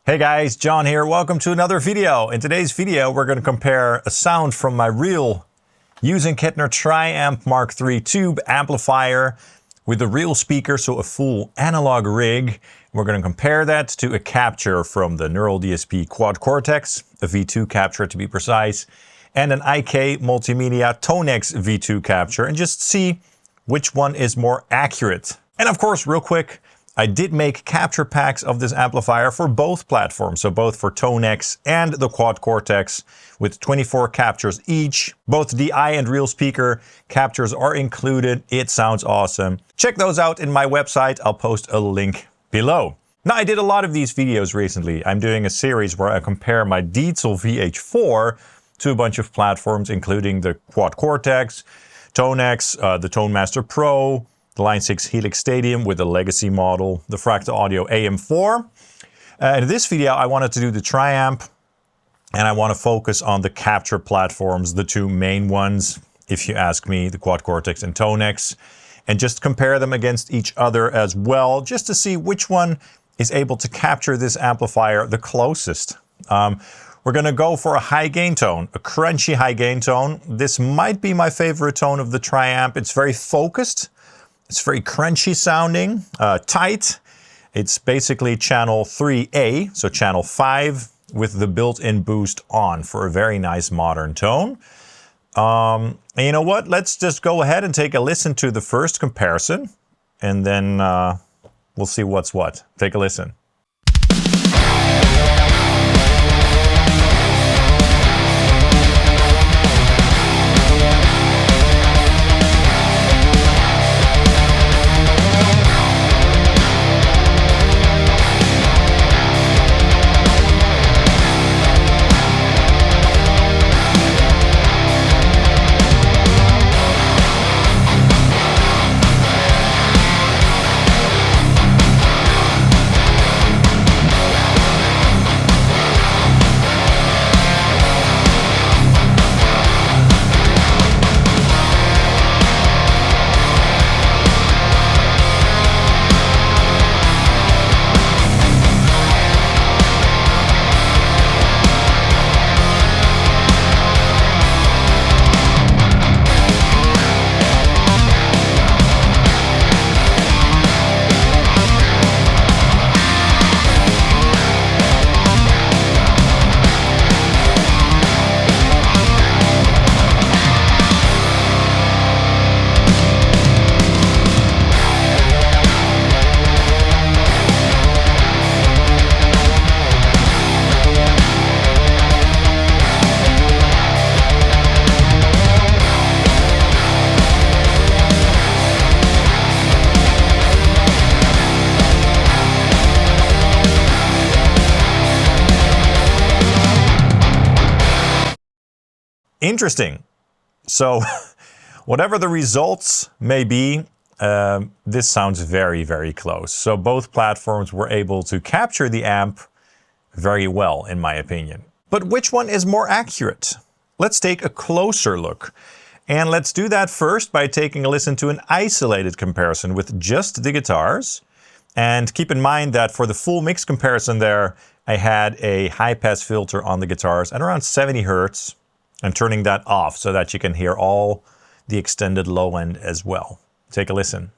Hey guys, John here. Welcome to another video. In today's video, we're going to compare a sound from my real using Kettner Triamp MKIII tube amplifier with a real speaker, so a full analog rig. We're going to compare that to a capture from the Neural DSP Quad Cortex, a V2 capture to be precise, and an IK Multimedia Tonex V2 capture, and just see which one is more accurate. And of course, real quick, I did make capture packs of this amplifier for both platforms, so both for Tonex and the Quad Cortex with 24 captures each. Both DI and real speaker captures are included. It sounds awesome. Check those out in my website. I'll post a link below. Now, I did a lot of these videos recently. I'm doing a series where I compare my Diesel VH4 to a bunch of platforms, including the Quad Cortex, Tonex, the ToneMaster Pro, the Line 6 Helix Stadium with the legacy model, the Fractal Audio AM4. In this video, I wanted to do the Triamp, and I want to focus on the capture platforms, the two main ones, if you ask me, the Quad Cortex and Tonex, and just compare them against each other as well, just to see which one is able to capture this amplifier the closest. We're going to go for a high gain tone, a crunchy high gain tone. This might be my favorite tone of the Triamp. It's very focused. It's very crunchy sounding, tight. It's basically channel 3A, so channel 5 with the built-in boost on for a very nice modern tone. And you know what? Let's just go ahead and take a listen to the first comparison, and then we'll see what's what. Take a listen. Interesting. So whatever the results may be, this sounds very, very close. So both platforms were able to capture the amp very well, in my opinion. But which one is more accurate? Let's take a closer look. And let's do that first by taking a listen to an isolated comparison with just the guitars. And keep in mind that for the full mix comparison there, I had a high-pass filter on the guitars at around 70 Hertz. I'm turning that off so that you can hear all the extended low end as well. Take a listen.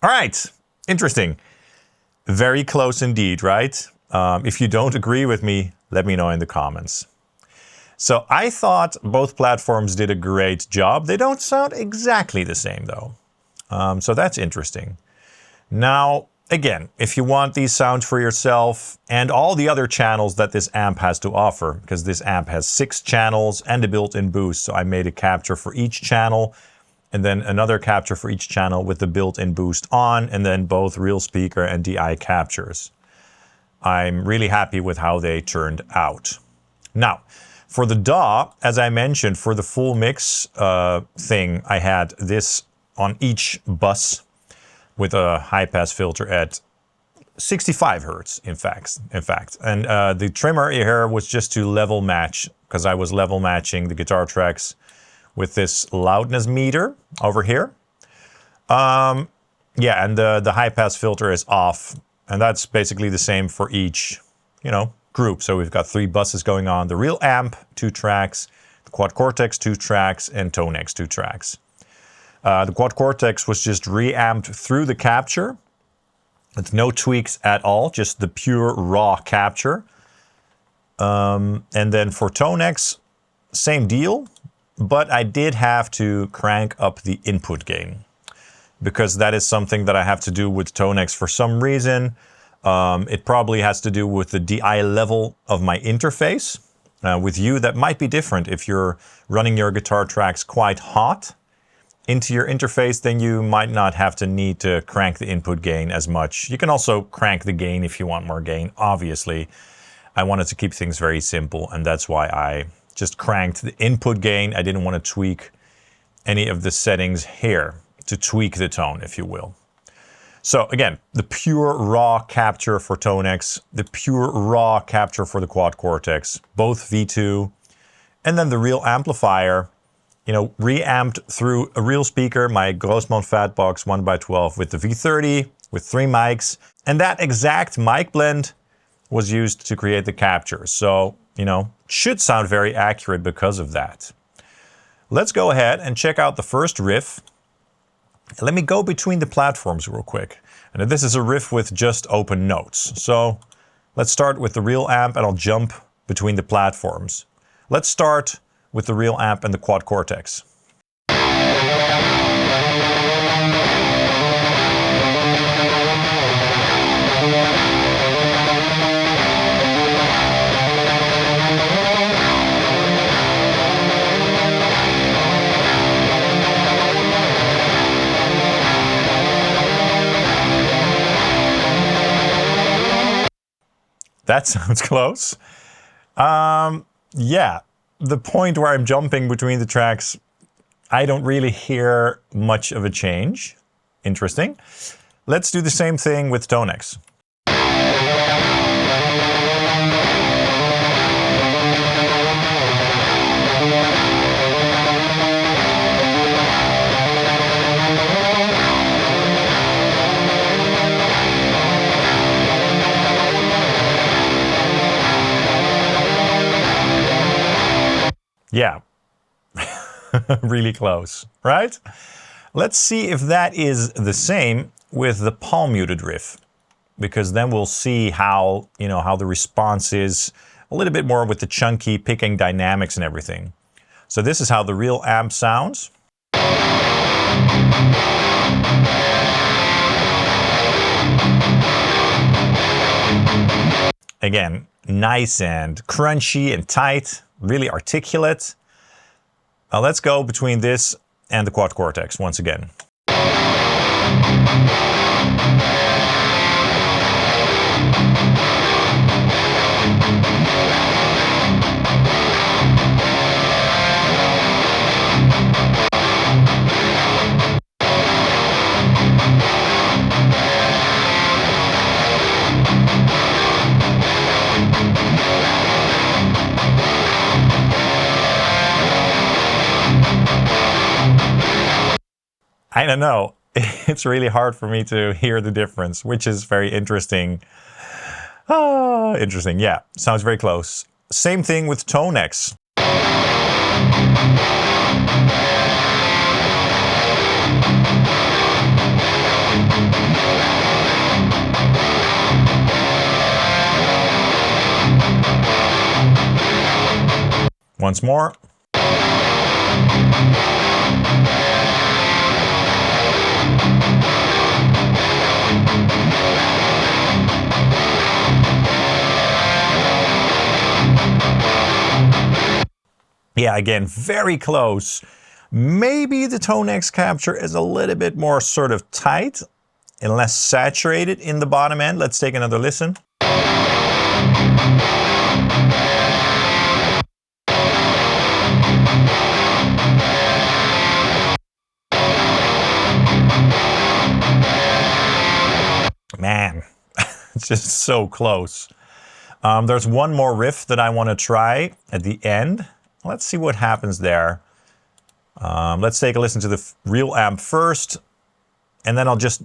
All right, interesting. Very close indeed, right? If you don't agree with me, let me know in the comments. So I thought both platforms did a great job. They don't sound exactly the same though. So that's interesting. Now, again, if you want these sounds for yourself and all the other channels that this amp has to offer, because this amp has 6 channels and a built-in boost, so I made a capture for each channel and then another capture for each channel with the built-in boost on, and then both real speaker and DI captures. I'm really happy with how they turned out. Now, for the DAW, as I mentioned, for the full mix thing, I had this on each bus with a high-pass filter at 65 Hertz, in fact. And the trimmer here was just to level match, because I was level matching the guitar tracks with this loudness meter over here. Yeah, and the high-pass filter is off, and that's basically the same for each, group. So we've got 3 buses going on: the real amp, 2 tracks, the Quad Cortex, 2 tracks, and Tonex, 2 tracks. The Quad Cortex was just reamped through the capture. It's no tweaks at all, just the pure raw capture. And then for Tonex, same deal, but I did have to crank up the input gain, because that is something that I have to do with Tonex for some reason. It probably has to do with the DI level of my interface. With you, that might be different. If you're running your guitar tracks quite hot into your interface, then you might not have to need to crank the input gain as much. You can also crank the gain if you want more gain, obviously. I wanted to keep things very simple, and that's why I just cranked the input gain. I didn't want to tweak any of the settings here to tweak the tone, if you will. So again, the pure raw capture for Tonex, the pure raw capture for the Quad Cortex, both V2, and then the real amplifier, reamped through a real speaker, my Grossmann Fatbox 1x12 with the V30, with 3 mics, and that exact mic blend was used to create the capture. So, should sound very accurate because of that. Let's go ahead and check out the first riff. Let me go between the platforms real quick. And this is a riff with just open notes. So let's start with the real amp, and I'll jump between the platforms. Let's start with the real amp and the Quad Cortex. That sounds close. Yeah, the point where I'm jumping between the tracks, I don't really hear much of a change. Interesting. Let's do the same thing with Tonex. Yeah, really close, right? Let's see if that is the same with the palm muted riff, because then we'll see how, how the response is a little bit more with the chunky picking dynamics and everything. So this is how the real amp sounds. Again, nice and crunchy and tight, really articulate. Now let's go between this and the Quad Cortex once again. I don't know. It's really hard for me to hear the difference, which is very interesting. Interesting. Yeah, sounds very close. Same thing with Tonex. once more. Yeah, again, very close. Maybe the Tonex capture is a little bit more sort of tight and less saturated in the bottom end. Let's take another listen. Man, it's just so close. There's one more riff that I want to try at the end. Let's see what happens there. Let's take a listen to the real amp first, and then I'll just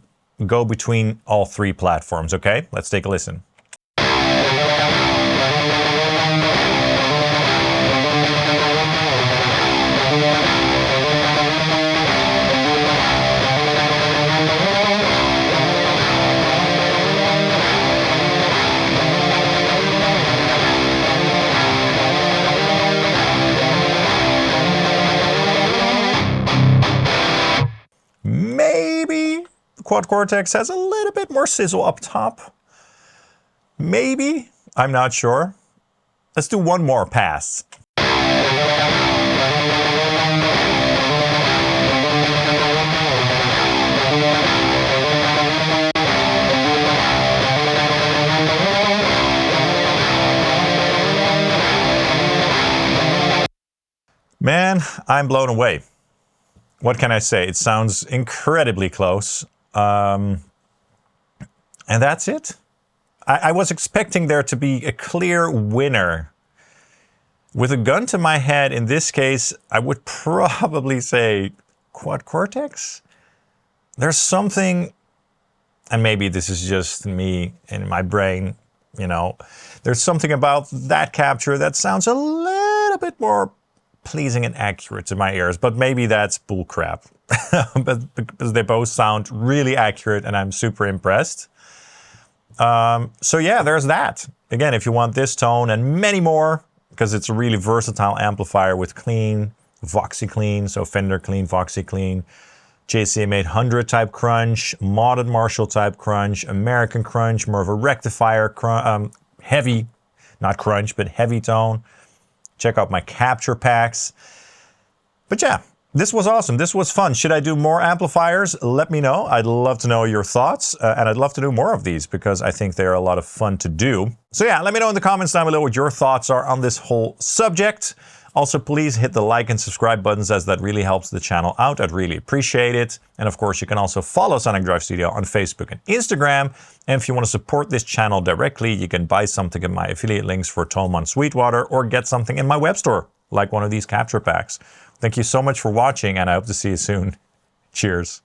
go between all three platforms, okay? Let's take a listen. Maybe the Quad Cortex has a little bit more sizzle up top. Maybe, I'm not sure. Let's do one more pass. Man, I'm blown away. What can I say? It sounds incredibly close. And that's it. I was expecting there to be a clear winner. With a gun to my head, in this case, I would probably say Quad Cortex. There's something, and maybe this is just me in my brain, you know, there's something about that capture that sounds a little bit more pleasing and accurate to my ears, but maybe that's bull crap. But because they both sound really accurate and I'm super impressed. So yeah, there's that. Again, if you want this tone and many more, because it's a really versatile amplifier with clean, Voxy clean, so Fender clean, Voxy clean, JCM 800 type crunch, modded Marshall type crunch, American crunch, more of a rectifier heavy, not crunch, but heavy tone. Check out my capture packs. But yeah, this was awesome. This was fun. Should I do more amplifiers? Let me know. I'd love to know your thoughts. And I'd love to do more of these because I think they're a lot of fun to do. So yeah, let me know in the comments down below what your thoughts are on this whole subject. Also, please hit the like and subscribe buttons as that really helps the channel out. I'd really appreciate it. And of course, you can also follow Sonic Drive Studio on Facebook and Instagram. And if you want to support this channel directly, you can buy something in my affiliate links for Thomann Sweetwater or get something in my web store, like one of these capture packs. Thank you so much for watching, and I hope to see you soon. Cheers.